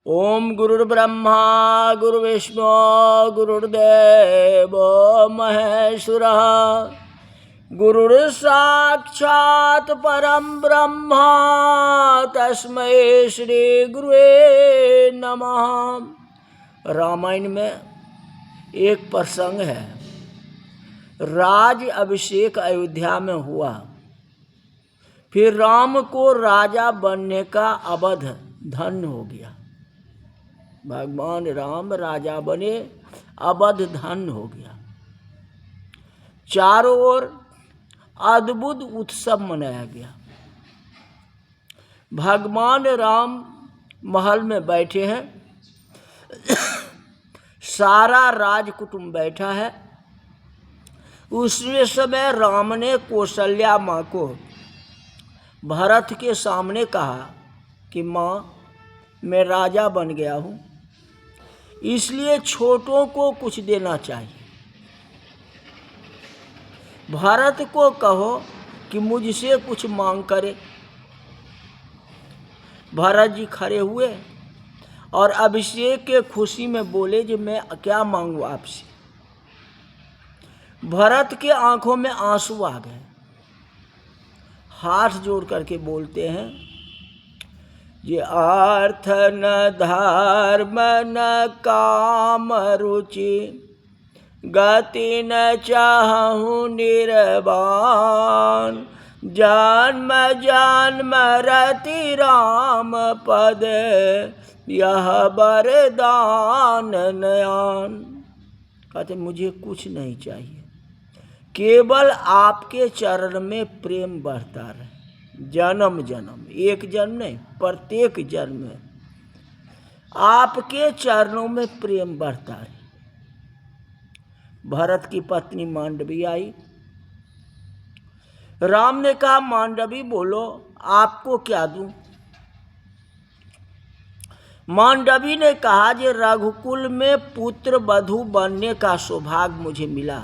ओम गुरुर्ब्रह्मा गुरुर्विष्णु गुरुर्देव महेश्वरः गुरुर्साक्षात् परम ब्रह्म तस्मै श्री गुरुवे नमः। रामायण में एक प्रसंग है। राज अभिषेक अयोध्या में हुआ। फिर राम को राजा बनने का अवध धन्य हो गया। भगवान राम राजा बने, अवध धन्य हो गया। चारों ओर अद्भुत उत्सव मनाया गया। भगवान राम महल में बैठे हैं, सारा राज कुटुंब बैठा है। उसी समय राम ने कौशल्या माँ को भरत के सामने कहा कि माँ, मैं राजा बन गया हूँ, इसलिए छोटों को कुछ देना चाहिए। भरत को कहो कि मुझसे कुछ मांग करे। भरत जी खड़े हुए और अभिषेक के खुशी में बोले कि मैं क्या मांगू आपसे। भरत के आंखों में आंसू आ गए। हाथ जोड़ करके बोलते हैं, ये अर्थ न धर्म न काम रुचि, गति न चाहूं निर्वाण, जन्म जन्म रति राम पद, यह वरदान नयन। कहते मुझे कुछ नहीं चाहिए, केवल आपके चरण में प्रेम बढ़ता रहे, जन्म जन्म, एक जन्म नहीं, प्रत्येक जन्म में आपके चरणों में प्रेम बढ़ता रहे। भरत की पत्नी मांडवी आई। राम ने कहा, मांडवी बोलो, आपको क्या दूं? मांडवी ने कहा, जे रघुकुल में पुत्र वधू बनने का सौभाग्य मुझे मिला,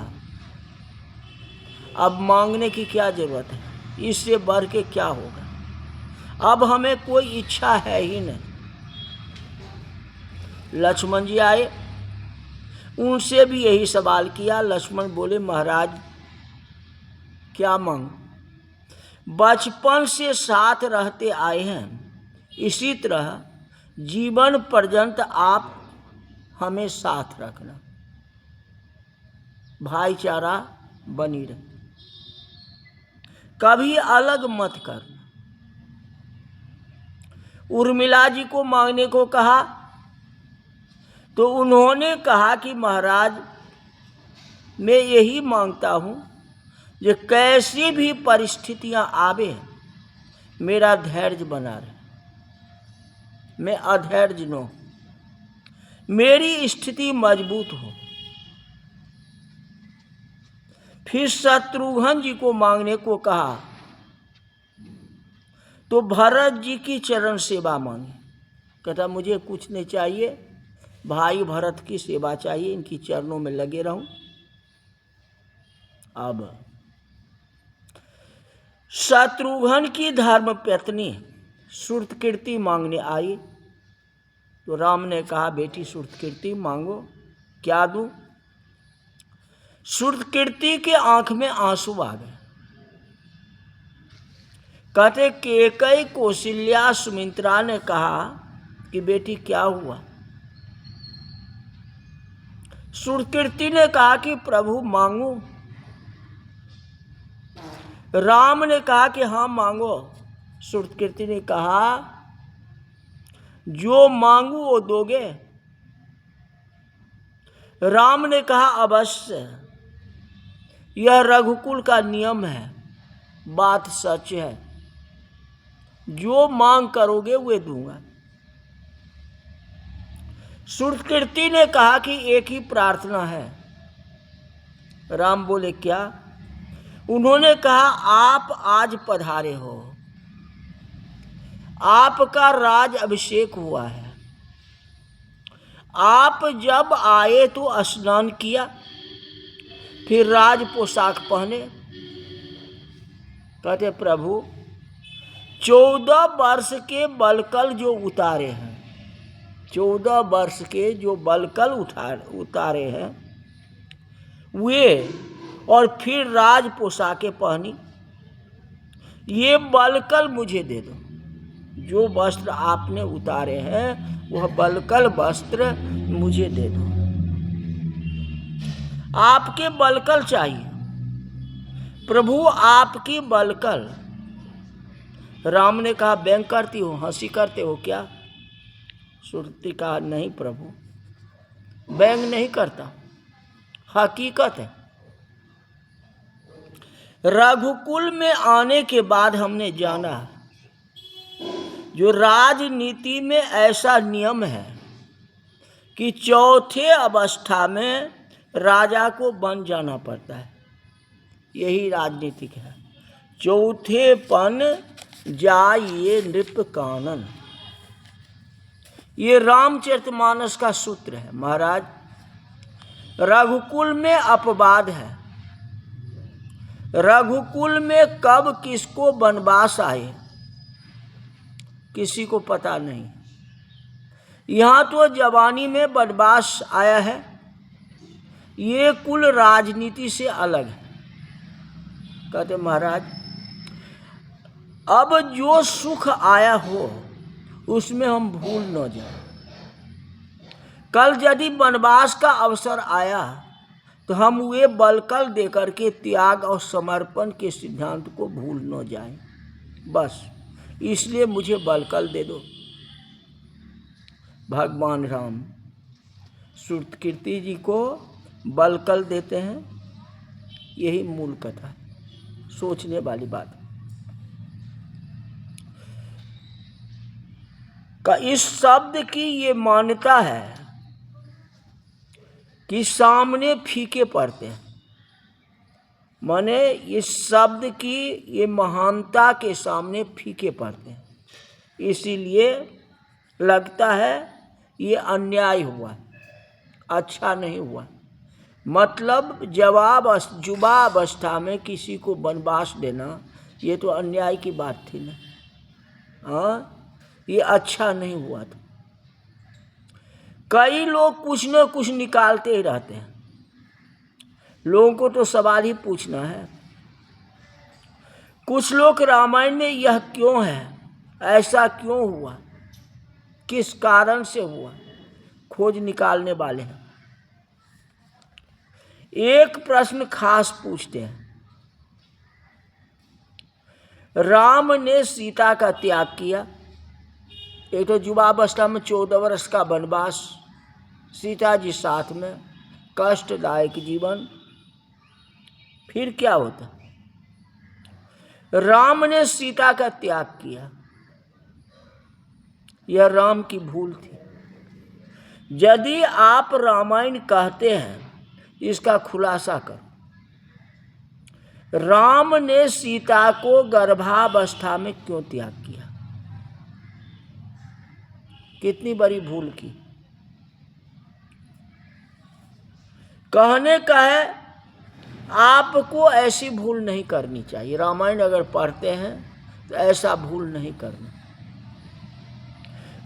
अब मांगने की क्या जरूरत है, इससे बढ़ के क्या होगा, अब हमें कोई इच्छा है ही नहीं। लक्ष्मण जी आए, उनसे भी यही सवाल किया। लक्ष्मण बोले, महाराज क्या मांग? बचपन से साथ रहते आए हैं, इसी तरह जीवन पर्यंत आप हमें साथ रखना, भाईचारा बनी रहे, कभी अलग मत करना। उर्मिला जी को मांगने को कहा तो उन्होंने कहा कि महाराज, मैं यही मांगता हूँ, जो कैसी भी परिस्थितियां आवे, मेरा धैर्य बना रहे, मैं अधैर्य न हो, मेरी स्थिति मजबूत हो। फिर शत्रुघ्न जी को मांगने को कहा तो भरत जी की चरण सेवा मांगी। कहता मुझे कुछ नहीं चाहिए, भाई भरत की सेवा चाहिए, इनकी चरणों में लगे रहूं। अब शत्रुघ्न की धर्म पत्नी श्रुतकीर्ति मांगने आई तो राम ने कहा, बेटी श्रुतकीर्ति मांगो, क्या दूं? श्रुतकीर्ति के आंख में आंसू आ गए। कहते कैकेयी कौशल्या सुमित्रा ने कहा कि बेटी क्या हुआ? श्रुतकीर्ति ने कहा कि प्रभु मांगू। राम ने कहा कि हाँ मांगो। श्रुतकीर्ति ने कहा, जो मांगू वो दोगे? राम ने कहा, अवश्य, यह रघुकुल का नियम है, बात सच है, जो मांग करोगे वे दूंगा। श्रुतकीर्ति ने कहा कि एक ही प्रार्थना है। राम बोले, क्या? उन्होंने कहा, आप आज पधारे हो, आपका राज अभिषेक हुआ है, आप जब आए तो स्नान किया, फिर राज पोशाक पहने। कहते प्रभु, 14 वर्ष के बलकल जो उतारे हैं, 14 वर्ष के जो बलकल उतारे हैं वे, और फिर राज पोशाकें पहनी, ये बलकल मुझे दे दो। जो वस्त्र आपने उतारे हैं वह बलकल वस्त्र मुझे दे दो। आपके बलकल चाहिए प्रभु, आपकी बलकल। राम ने कहा व्यंग करती हो, हंसी करते हो क्या? सुरती कहा नहीं प्रभु, व्यंग नहीं करता, हकीकत है। रघुकुल में आने के बाद हमने जाना जो राजनीति में ऐसा नियम है कि चौथे अवस्था में राजा को बन जाना पड़ता है। यही राजनीतिक है। चौथे पन जाइए नृप कानन, ये रामचरितमानस का सूत्र है महाराज। रघुकुल में अपवाद है। रघुकुल में कब किसको वनवास आए किसी को पता नहीं। यहाँ तो जवानी में वनवास आया है। ये कुल राजनीति से अलग है। कहते महाराज अब जो सुख आया हो उसमें हम भूल न जाए। कल यदि वनवास का अवसर आया तो हम वे बलकल देकर के त्याग और समर्पण के सिद्धांत को भूल न जाएं। बस इसलिए मुझे बलकल दे दो। भगवान राम श्रुतकीर्ति जी को बलकल देते हैं। यही मूल कथा है, सोचने वाली बात का। इस शब्द की ये मान्यता है कि सामने फीके पड़ते हैं। माने इस शब्द की ये महानता के सामने फीके पड़ते हैं। इसीलिए लगता है ये अन्याय हुआ, अच्छा नहीं हुआ। मतलब जुबा अवस्था में किसी को वनवास देना ये तो अन्याय की बात थी ना। हाँ, ये अच्छा नहीं हुआ था। कई लोग कुछ न कुछ निकालते ही रहते हैं। लोगों को तो सवाल ही पूछना है। कुछ लोग रामायण में यह क्यों है, ऐसा क्यों हुआ, किस कारण से हुआ, खोज निकालने वाले हैं। एक प्रश्न खास पूछते हैं, राम ने सीता का त्याग किया। एक तो युवावस्था में 14 वर्ष का वनवास, सीता जी साथ में, कष्टदायक जीवन। फिर क्या होता? राम ने सीता का त्याग किया, यह राम की भूल थी। यदि आप रामायण कहते हैं इसका खुलासा कर। राम ने सीता को गर्भावस्था में क्यों त्याग किया? कितनी बड़ी भूल की। कहने का है आपको ऐसी भूल नहीं करनी चाहिए। रामायण अगर पढ़ते हैं तो ऐसा भूल नहीं करना।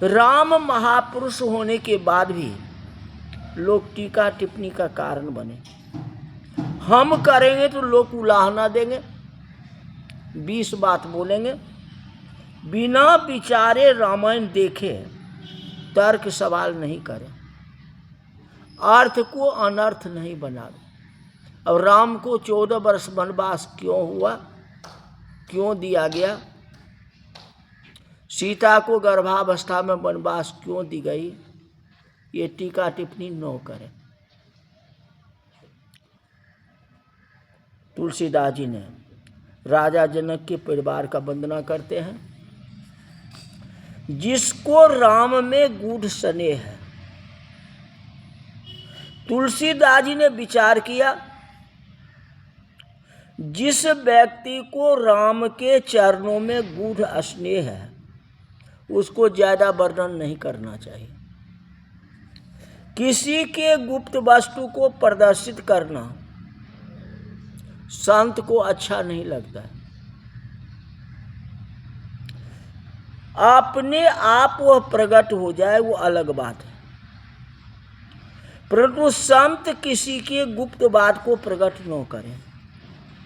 राम महापुरुष होने के बाद भी लोग टीका टिप्पणी का कारण बने। हम करेंगे तो लोग उलाहना देंगे, 20 बात बोलेंगे। बिना विचारे रामायण देखे तर्क सवाल नहीं करें, अर्थ को अनर्थ नहीं बनावे। अब राम को 14 वर्ष वनवास क्यों हुआ, क्यों दिया गया? सीता को गर्भावस्था में वनवास क्यों दी गई? ये टीका टिप्पणी न करें। तुलसीदास जी ने राजा जनक के परिवार का वंदना करते हैं। जिसको राम में गूढ़ स्नेह है। तुलसीदास जी ने विचार किया, जिस व्यक्ति को राम के चरणों में गूढ़ स्नेह है उसको ज्यादा वर्णन नहीं करना चाहिए। किसी के गुप्त वस्तु को प्रदर्शित करना संत को अच्छा नहीं लगता है। अपने आप वह प्रकट हो जाए वो अलग बात है, परंतु संत किसी के गुप्त बात को प्रकट न करें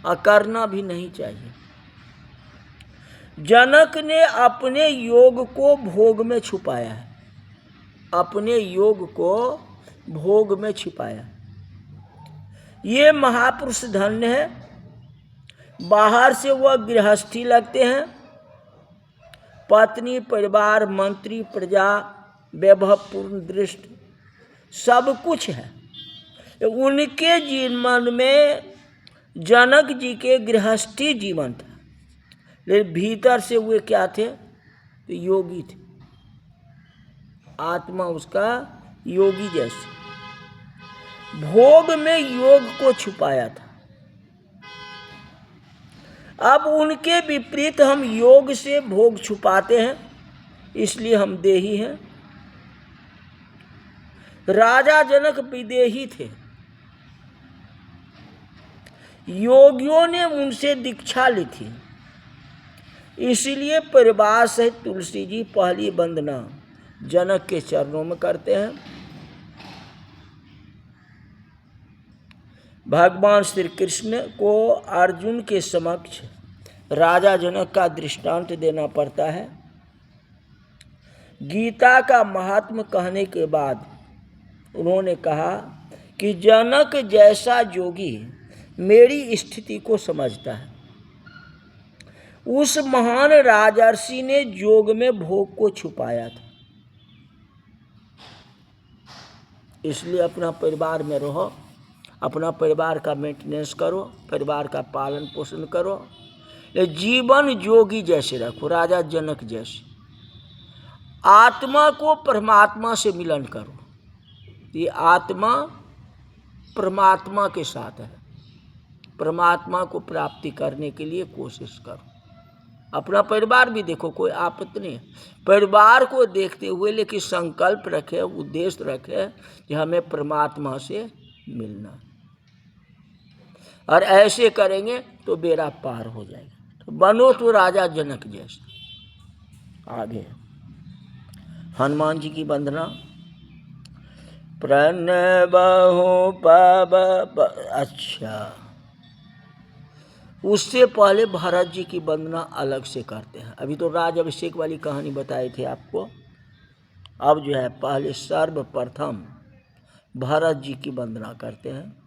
और करना भी नहीं चाहिए। जनक ने अपने योग को भोग में छुपाया है, अपने योग को भोग में छिपाया। ये महापुरुष धन्य है। बाहर से वह गृहस्थी लगते हैं, पत्नी परिवार मंत्री प्रजा वैभवपूर्ण दृष्टि सब कुछ है। उनके जीवन में जनक जी के गृहस्थी जीवन था, लेकिन भीतर से वे क्या थे? तो योगी थे, आत्मा उसका योगी जैसे। भोग में योग को छुपाया था। अब उनके विपरीत हम योग से भोग छुपाते हैं, इसलिए हम देही हैं। राजा जनक विदेही थे, योगियों ने उनसे दीक्षा ली थी, इसलिए परिवार सहित तुलसी जी पहली वंदना जनक के चरणों में करते हैं। भगवान श्री कृष्ण को अर्जुन के समक्ष राजा जनक का दृष्टांत देना पड़ता है। गीता का महात्म कहने के बाद उन्होंने कहा कि जनक जैसा योगी मेरी स्थिति को समझता है। उस महान राजर्षि ने योग में भोग को छुपाया था, इसलिए अपना परिवार में रहो, अपना परिवार का मेंटेनेंस करो, परिवार का पालन पोषण करो, जीवन योगी जैसे रखो, राजा जनक जैसे। आत्मा को परमात्मा से मिलन करो, ये आत्मा परमात्मा के साथ है, परमात्मा को प्राप्ति करने के लिए कोशिश करो। अपना परिवार भी देखो, कोई आपत्ति नहीं है, परिवार को देखते हुए लेकिन संकल्प रखे, उद्देश्य रखे कि हमें परमात्मा से मिलना, और ऐसे करेंगे तो बेड़ा पार हो जाएगा। तो बनो तो राजा जनक जैसा। आगे हनुमान जी की वंदना। प्रणबहु पब, अच्छा, उससे पहले भरत जी की वंदना अलग से करते हैं। अभी तो राज अभिषेक वाली कहानी बताई थी आपको, अब जो है पहले सर्वप्रथम भरत जी की वंदना करते हैं।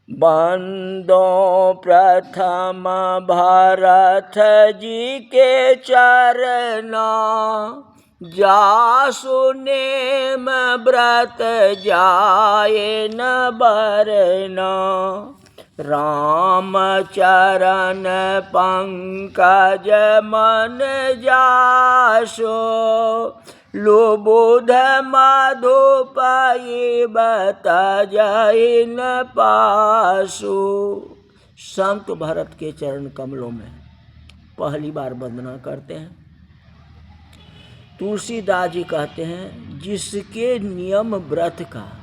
बंदो प्रथम भरत जी के चरना, जासु नेम व्रत जाए न बरना, राम चरण पंकज मन जासो, लोबोध मधुपई बत जाए न पासो। संत भरत के चरण कमलों में पहली बार वंदना करते हैं। तुलसीदास जी कहते हैं, जिसके नियम व्रत का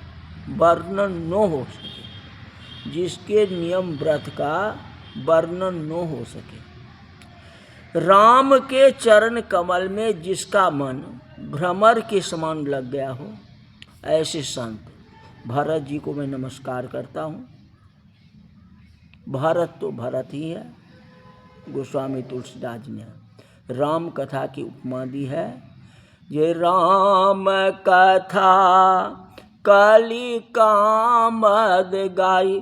वर्णन न हो सके, जिसके नियम व्रत का वर्णन न हो सके, राम के चरण कमल में जिसका मन भ्रमर के समान लग गया हो, ऐसे संत भरत जी को मैं नमस्कार करता हूँ। भरत तो भरत ही है। गोस्वामी तुलसीदास जी ने राम कथा की उपमा दी है, ये राम कथा कली कामद गाय।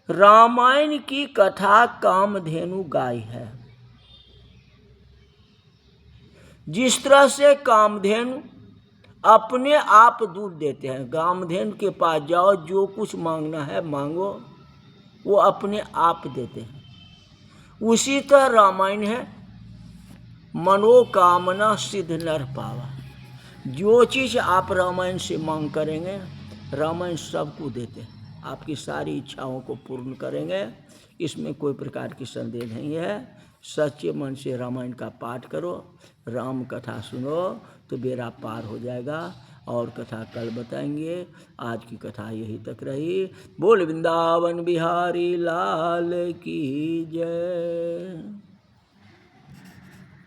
रामायण की कथा कामधेनु गाय है। जिस तरह से कामधेनु अपने आप दूध देते हैं, कामधेनु के पास जाओ, जो कुछ मांगना है मांगो, वो अपने आप देते हैं। उसी तरह रामायण है, मनोकामना सिद्ध नर पावा। जो चीज़ आप रामायण से मांग करेंगे, रामायण सबको देते हैं, आपकी सारी इच्छाओं को पूर्ण करेंगे, इसमें कोई प्रकार की संदेह नहीं है। सच्चे मन से रामायण का पाठ करो, राम कथा सुनो तो बेड़ा पार हो जाएगा। और कथा कल बताएंगे। आज की कथा यही तक रही। बोल वृंदावन बिहारी लाल की जय।